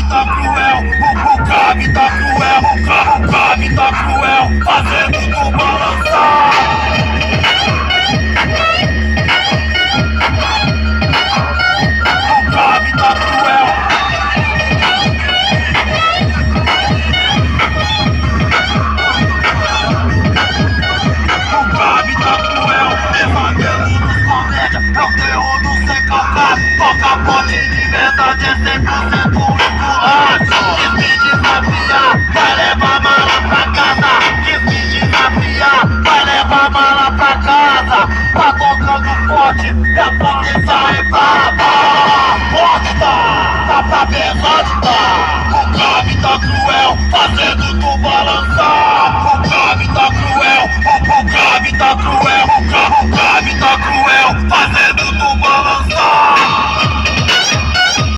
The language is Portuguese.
tá cruel, o cabe tá cruel, o cabe tá cruel, fazendo tu balançar. O cabe tá cruel. O cabe tá cruel, pesadelo dos comédia, é o terror do sem calcado. Toca pote de verdade, é 100% esculacho. Quis me desafiar, vai levar mala pra casa. Quis me desafiar, vai levar mala pra casa. Tá tocando forte, e a potência é brava. Forte tá pra pesado tá. O cabe tá cruel, fazendo tu balançar. O cabe tá cruel, o cabe tá cruel, o cabe tá cruel, fazendo tu balançar.